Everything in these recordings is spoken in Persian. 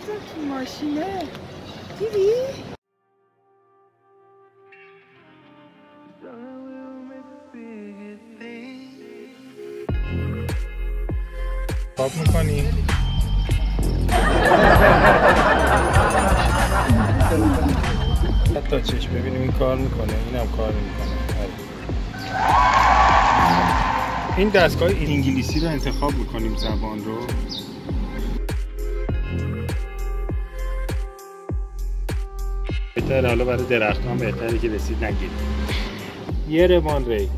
رفتم تو ماشینه دیدی؟ خواب میکنی؟ حتی چشم ببینیم این کار میکنه، اینم کار میکنه. این دستگاه انگلیسی رو انتخاب میکنیم زبان رو. بهتره حالا برای درختان بهتره که رسید نگیرید. یه روان ریت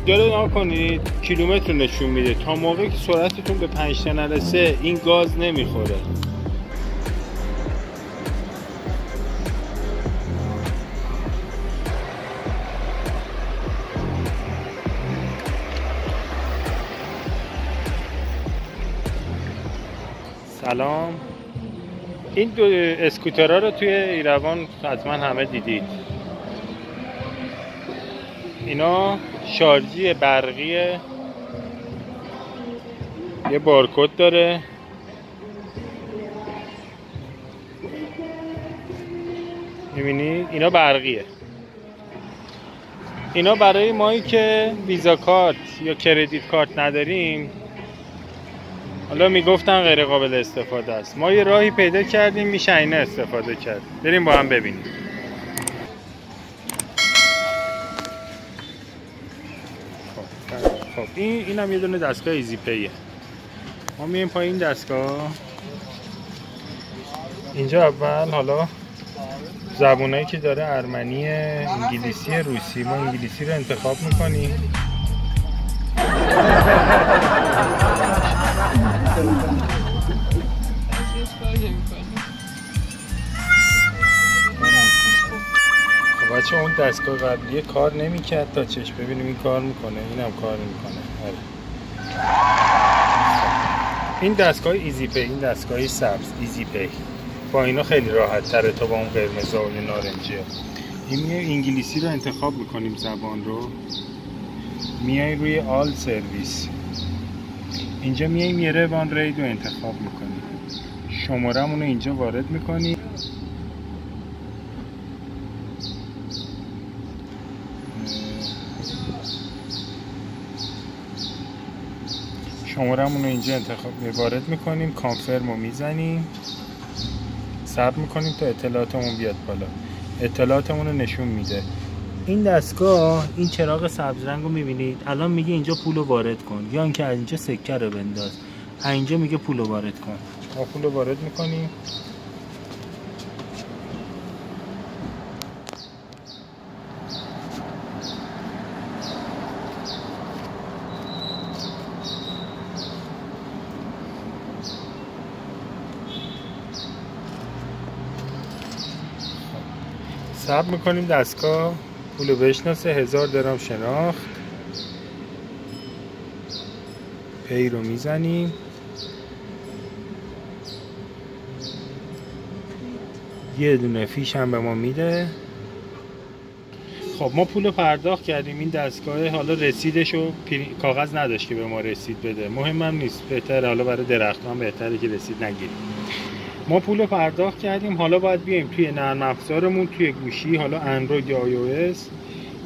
جلو نکنید، کیلومتر نشون میده. تا موقعی که سرعتتون به 5 تا نرسه این گاز نمیخوره. سلام. این دو اسکوترها رو توی ایروان حتما همه دیدید. اینا شارژی برقیه، یه بارکد داره. میبینید اینا برقیه. اینا برای مایی که ویزا کارت یا کردیت کارت نداریم، حالا میگفتن غیر قابل استفاده است. ما یه راهی پیدا کردیم میشه اینا استفاده کرد. بریم با هم ببینیم. خب این هم یه دونه دستگاه ایزی پیه. ما میایم پایین دستگاه. اینجا اول حالا زبونایی که داره ارمنی، انگلیسی، روسی. ما انگلیسی رو انتخاب میکنیم. خب بچه اون دستگاه قبلیه کار نمیکرد تا چشم ببینیم این کار میکنه. اینم کار میکنه. این دستگاه ایزی پی، این دستگاه سبز ایزی پی با اینا خیلی راحت تره تا با اون قرمز و نارنجی. این میای انگلیسی رو انتخاب میکنیم زبان رو. میای روی آل سرویس، اینجا میایم یه روان رید رو انتخاب میکنیم. شمارمون رو اینجا وارد میکنیم. شمارمون رو اینجا وارد میکنیم. کانفرم رو میزنیم. صبر میکنیم تا اطلاعاتمون بیاد بالا. اطلاعاتمون رو نشون میده. این دستگاه این چراغ سبز رنگ رو میبینید. الان میگه اینجا پول رو وارد کن، یا اینکه اینجا سکه رو بنداز. اینجا میگه پول رو وارد کن. ما پول رو وارد میکنیم. صبر میکنیم دستگاه پولو بشناسه. 1000 درام شناخت. پی رو میزنیم. یه دونه فیش هم به ما میده. خب ما پولو پرداخت کردیم. این دستگاه حالا رسیدشو کاغذ نداشت که به ما رسید بده. مهمم نیست، بهتره حالا برای درختان بهتره که رسید نگیریم. ما پول رو پرداخت کردیم. حالا باید بیایم توی نرم افزارمون، توی گوشی، حالا اندروید یا iOS،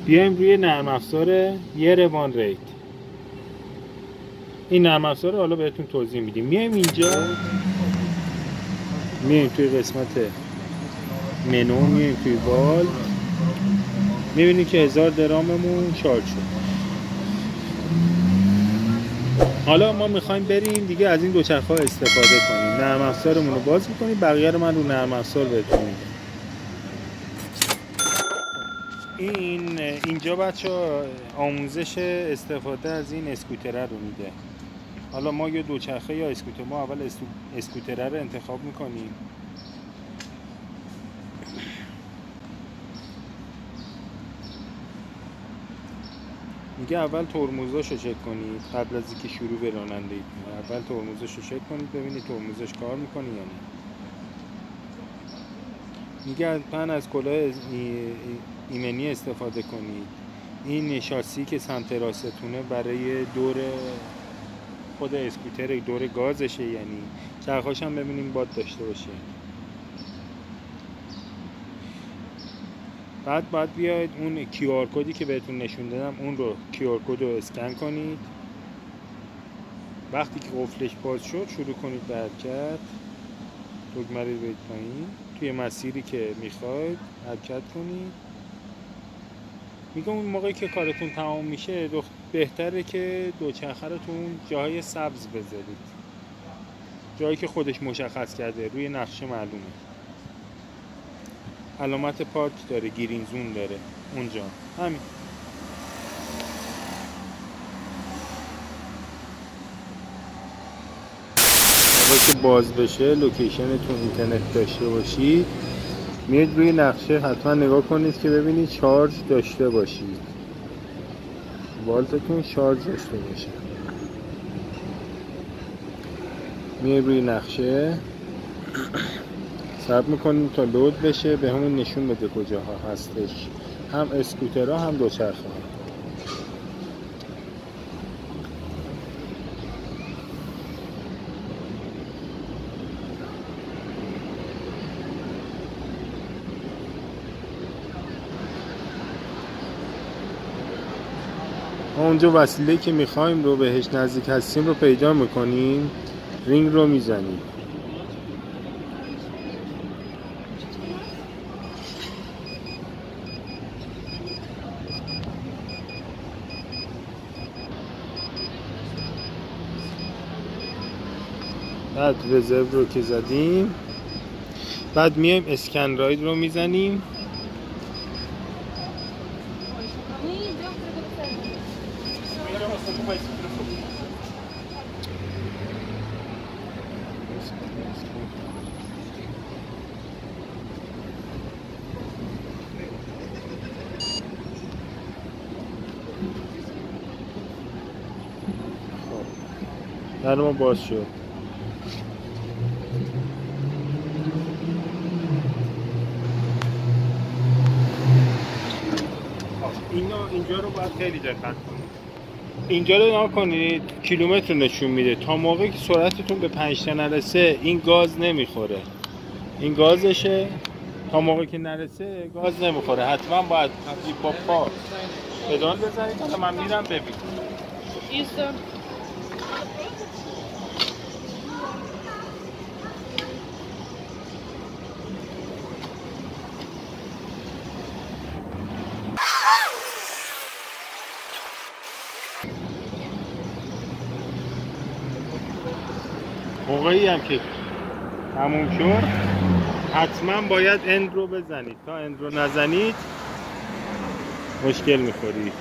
بیایم روی نرم افزار یه روان ریت. این نرم افزار رو حالا بهتون توضیح میدیم. میایم اینجا، میایم توی قسمت منو، میایم توی وال، میبینید که 1000 دراممون شارژ شد. حالا ما میخوایم بریم دیگه از این دوچرخه‌ها استفاده کنیم. نرم افزارمون رو باز میکنیم. بقیه رو من رو نرم افزار بهتون میگم. اینجا بچه‌ها آموزش استفاده از این اسکوتره رو میده. حالا ما یه دوچرخه یا اسکوتر، ما اول اسکوتره رو انتخاب میکنیم. میگه اول ترمزاشو چک کنید قبل از اینکه شروع به رانندگی کنید. اول ترمزاشو چک کنید ببینید ترمزش کار میکنه یا نه. میگه حتما از کلاه ایمنی استفاده کنید. این شاسی که سمت راستتونه برای دور خود اسکوتر دور گازشه، یعنی چرخاش هم ببینیم باد داشته باشه. بعد باید بیاید اون QR کدی که بهتون نشون دادم اون رو QR کد رو اسکن کنید. وقتی که قفلش باز شد شروع کنید به حرکت. دکمه رو برید پایین توی مسیری که میخواید حرکت کنید. میگم اون موقعی که کارتون تمام میشه بهتره که دوچرخه رو تو اون جاهای سبز بذارید، جایی که خودش مشخص کرده روی نقشه معلومه. علامت پارک داره، گرین زون داره اونجا. همین. موقعی که باز بشه لوکیشنتون اینترنت داشته باشید میاد روی نقشه حتما نگاه کنید که ببینید شارژ داشته باشید، والتتون شارژ داشته باشه. میاد روی نقشه صبر میکنیم تا لود بشه، به همون نشون بده کجاها هستش، هم اسکوترها هم دوچرخه. اونجا وسیله که میخوایم رو بهش نزدیک هستیم رو پیدا میکنیم، رینگ رو میزنیم. بعد رزرو رو که زدیم بعد میایم اسکن راید رو میزنیم. در ما باز شد. اینجا رو باید خیلی دقت کنید. اینجا رو نگاه کنید، کیلومتر نشون میده. تا موقعی که سرعتتون به 5 تا نرسه این گاز نمیخوره، این گازشه. تا موقعی که نرسه گاز نمیخوره. حتما باید با پا پدال بزنید. حالا من میرم ببینم. موقعی هم که تموم شد حتما باید اند رو بزنید. تا اند رو نزنید مشکل میخورید.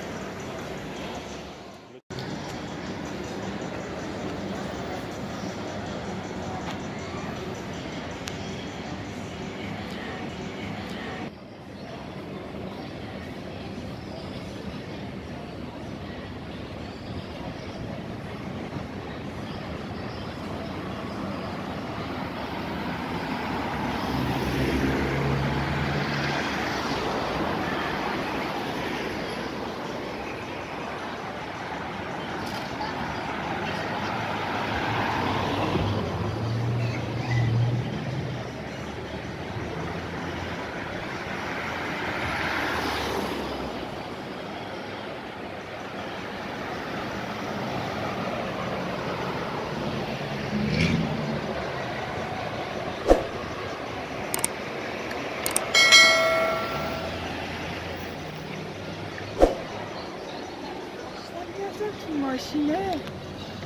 تو ماشینه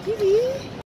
دیدی؟